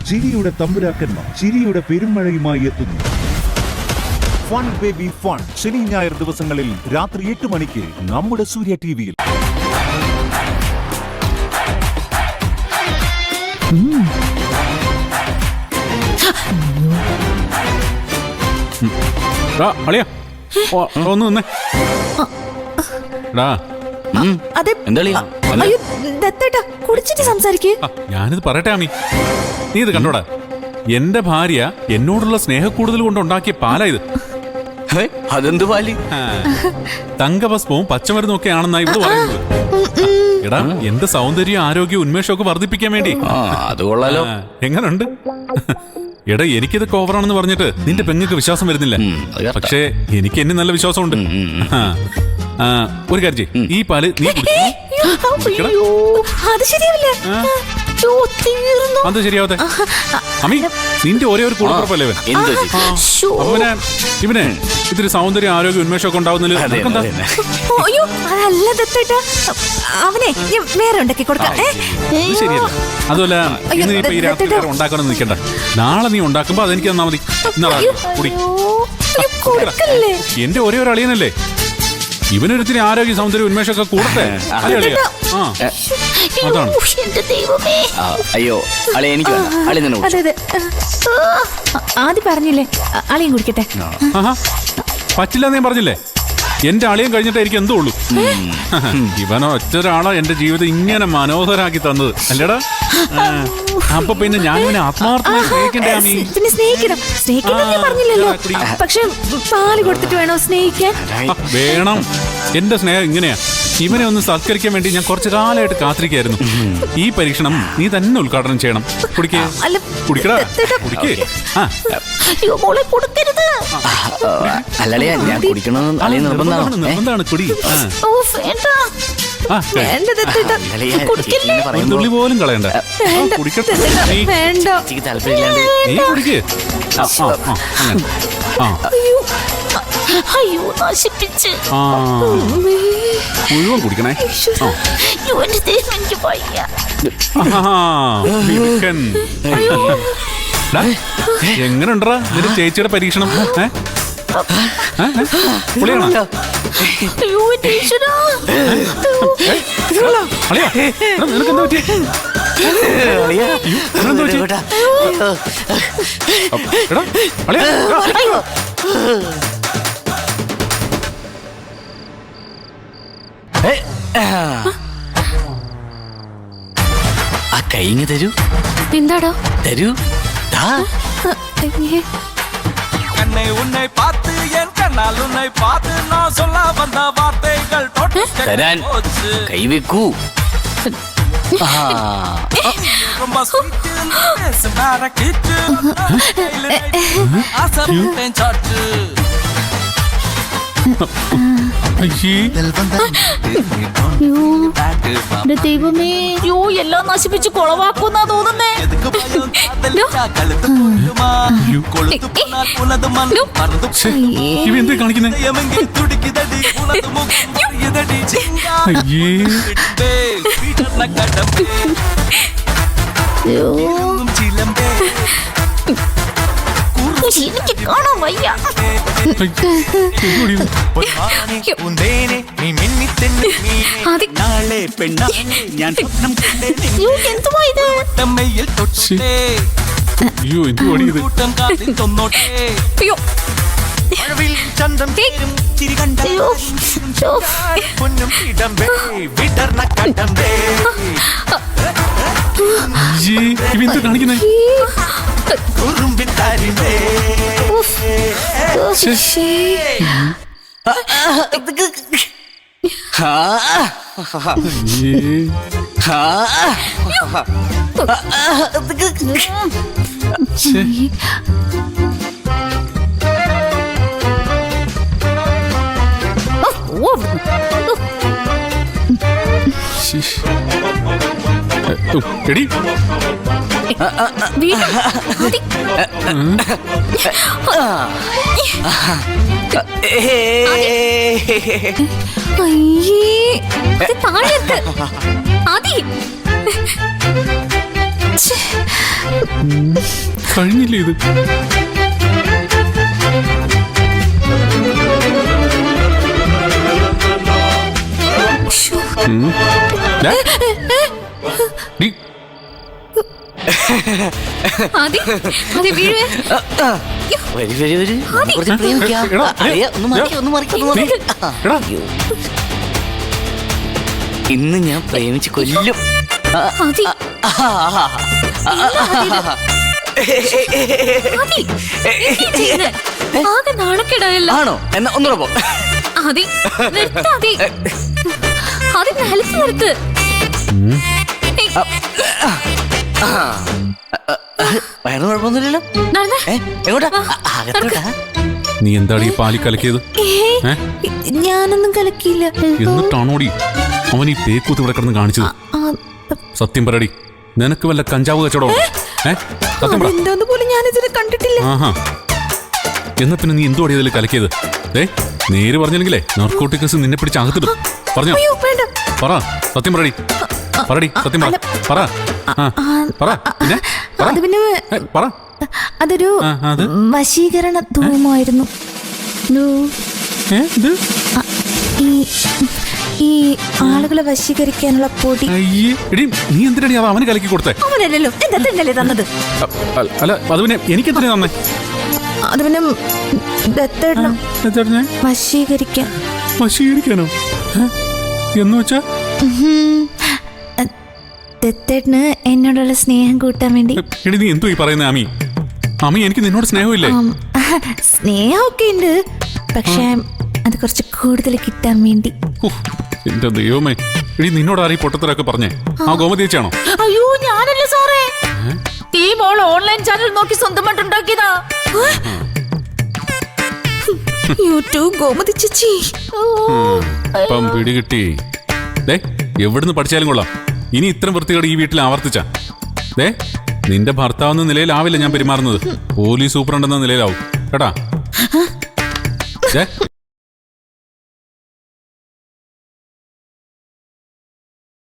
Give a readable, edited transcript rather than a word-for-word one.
ചിരിയുടെ തമ്പുരാക്കന്മാർ ചിരിയുടെ പെരുമഴയുമായി എത്തുന്നു. ഫൺ ബേബി ഫൺ ശനി ഞായർ ദിവസങ്ങളിൽ രാത്രി 8 മണിക്ക് നമ്മുടെ സൂര്യ ടിവിയിൽ. ഒന്ന് നിന്നേ. ഞാനിത് പറയട്ടെ ആമി, നീ ഇത് കണ്ടോടാ. എന്റെ ഭാര്യ എന്നോടുള്ള സ്നേഹക്കൂടുതൽ കൊണ്ട് ഉണ്ടാക്കിയ പാലാ ഇത്. അതെന്ത് പാല്? തങ്കഭസ്മവും പച്ചമരുന്നും ഒക്കെ ആണെന്നാ ഇവിടെ പറയുന്നത്. എടാ, എന്റെ സൗന്ദര്യം ആരോഗ്യം ഉന്മേഷമൊക്കെ വർദ്ധിപ്പിക്കാൻ വേണ്ടി. അത് കൊള്ളാലോ. എങ്ങനുണ്ട്? എടാ, എനിക്കിതൊക്കെ ഓവറാണെന്ന് പറഞ്ഞിട്ട് നിന്റെ പെങ്ങൾക്ക് വിശ്വാസം വരുന്നില്ല. പക്ഷേ എനിക്ക് എന്നെ നല്ല വിശ്വാസമുണ്ട്. ഒരു കാര്യം ചെയ്യ്, ഈ പാല് നീ അത് ശരിയാവട്ടെ. അമ്മി, നിന്റെ ഒരേ ഒരു കൂടപ്പുറപ്പല്ലേ അവന്? ഇവനെ ഇത്തിരി സൗന്ദര്യം ആരോഗ്യം ഉന്മേഷമൊക്കെ ഉണ്ടാവുന്നില്ല. ശരിയല്ല. അതുമല്ല, ഇന്ന് ഇപ്പൊ ഈ രാത്രി ഉണ്ടാക്കണം നിൽക്കണ്ട. നാളെ നീ ഉണ്ടാക്കുമ്പോ അതെനിക്ക് തന്നാ മതി. കുടി. എന്റെ ഒരേ ഒരു അളിയനല്ലേ, ഇവനൊരുത്തിന് ആരോഗ്യ സൗന്ദര്യം ഉന്മേഷമൊക്കെ കൂടട്ടെ. അതാണ്. അയ്യോ, അളി എനിക്ക് ആദ്യം പറഞ്ഞില്ലേ അളിയും കുടിക്കട്ടെ. പറ്റില്ല ഞാൻ പറഞ്ഞില്ലേ, എന്റെ അളിയും കഴിഞ്ഞിട്ട് എനിക്ക് എന്തോ ഉള്ളൂ. ഇവനോ ഒറ്റൊരാളാ എന്റെ ജീവിതം ഇങ്ങനെ മനോഹരാക്കി തന്നത് അല്ലേടാ. അപ്പൊ പിന്നെ ഞാൻ ഇവനെ ആത്മാർത്ഥമായി സ്നേഹിക്കണ്ടേ ആമി? പിന്നെ സ്നേഹിക്കണം, സ്നേഹിക്കണം ഞാൻ പറഞ്ഞില്ലല്ലോ. പക്ഷെ പാല് കൊടുത്തിട്ട് വേണോ സ്നേഹിക്കാൻ? വേണം. എന്റെ സ്നേഹം ഇങ്ങനെയാ. ഇവനെ ഒന്ന് സത്കരിക്കാൻ വേണ്ടി ഞാൻ കുറച്ചു കാലമായിട്ട് കാത്തിരിക്കായിരുന്നു. ഈ പരീക്ഷണം നീ തന്നെ ഉദ്ഘാടനം ചെയ്യണം. കുടിക്കേ, കുടിക്കടാ, കുടിക്കേ. നിർബന്ധാണ് കുടി. തുള്ളി പോലും കളയണ്ട. കുടിക്കട്ടെ. നീ കുടിക്കേ. മുഴുവൻ കുടിക്കണേ. എങ്ങനെയുണ്ടാ നിന്റെ ചേച്ചിയുടെ പരീക്ഷണം? നിനക്കെന്താ പറ്റി? ആ കൈങ്ങ് തരൂ. എന്താടോ തരൂ. തരാൻ കൈവെക്കൂ. ദൈവമേ, എല്ലാം നശിപ്പിച്ച് കൊളവാക്കുന്നാ തോന്നുന്നേ. ഇവെന്താ കാണിക്കുന്നേ? എനിക്ക് കാണാൻ വയ്യ. ഇവെന്താ കാണിക്കുന്നേ? എടി, കഴിഞ്ഞില്ലേ ഇത്? ദേ. ഡി. ആദി, ആദി വീഴുവേ. വരൂ വരൂ വരൂ കുറച്ച് പ്രേമിക്കാം. എടാ, അളിയ, ഒന്ന് മറിക്ക്, ഒന്ന് മറിക്ക്, ഒന്ന് മറിക്ക്. എടാ. അയ്യോ. ഇന്ന് ഞാൻ പ്രേമിച്ച് കൊല്ലും. ആദി, ആദി, എന്താ ചെയ്യുന്നെ? ആകെ നാണക്കേടായല്ലോ. ആണോ? എന്നാ ഒന്നുകൂടെ പോ. ആദി, നിർത്ത് ആദി. ആദി, നിലത്ത് നിർത്ത്. വയറിന് കുഴപ്പമൊന്നുമില്ലല്ലോ. നടന്നേ. എങ്ങോട്ടാ? അകത്തോട്ടാ? നീ എന്താടി ഈ പാലി കലക്കിയത്? ഞാനൊന്നും കലക്കിയില്ല. എന്നിട്ടാണോടി അവൻ ഈ പേക്കൂത്ത് ഇവിടെ കിടന്ന് കാണിച്ചത്? സത്യം പറയടി, നിനക്ക് വല്ല കഞ്ചാവ് കച്ചവടം? സത്യം പറ. എന്താന്ന് പോലും ഞാനിതിനെ കണ്ടിട്ടില്ല. ആഹാ, എന്നാ പിന്നെ നീ എന്തോടി അതിൽ കലക്കിയത്? നേര് പറഞ്ഞില്ലെങ്കിലേ നാർക്കോട്ടിക്സ് നിന്നെ പിടിച്ച് അകത്തിടും. പറഞ്ഞോ? അയ്യോ, വേണ്ട. പറ, സത്യം പറയടി. പറടി, സത്യം പറ. പറ. പറ. പിന്നെ പറ. അത് പിന്നെ പറ. അതൊരു അത് വശീകരണ ധൂമമായിരുന്നു. ഇത് ഈ ആളുകളെ വശീകരിക്കാനുള്ള പൊടി. അയ്യേ, എടി നീ എന്തിനാടി അത് അവന് കലക്കി കൊടുത്തേ? അവനല്ലല്ലോ, എന്താ തന്നല്ലേ തന്നത്? അല്ല, അത് പിന്നെ എനിക്കെന്തിനാ തന്നെ? അത് പിന്നെ ദത്തേട്ടനെ വശീകരിക്കാൻ. വശീകരിക്കാനോ? എന്ന് വെച്ചാ? ദത്തേട്ടന് എന്നോടുള്ള സ്നേഹം കൂട്ടാൻ വേണ്ടി. എടി നീ എന്തോ ഈ പറയുന്നേ അമി? അമി, എനിക്ക് നിന്നോട് സ്നേഹമില്ലേ? സ്നേഹമൊക്കെ ഉണ്ട്, പക്ഷെ അത് കുറച്ച് കൂടുതൽ കിട്ടാൻ വേണ്ടി. എന്റെ ദൈവമേ, എടി നിന്നോട് ആരീ പൊട്ടത്തരൊക്കെ പറഞ്ഞേ? ആ ഗോമതി ചേച്ചിയാണോ? അയ്യോ, ഞാനല്ലേ സാറേ. ഈ മോൾ ഓൺലൈൻ ചാനൽ നോക്കി സ്വന്തമായിട്ടുണ്ടാക്കിയതാ. യൂട്യൂബ് ഗോമതി ചേച്ചി. ഇപ്പം പിടികിട്ടി. എവിടുന്ന് പഠിച്ചാലും കൊള്ളാം, ഇനി ഇത്രയും വൃത്തികേട് ഈ വീട്ടിൽ ആവർത്തിച്ച നിന്റെ ഭർത്താവെന്ന നിലയിലാവില്ല ഞാൻ പെരുമാറുന്നത്. പോലീസ് സൂപ്രണ്ടെന്ന നിലയിലാവും കേട്ടാ.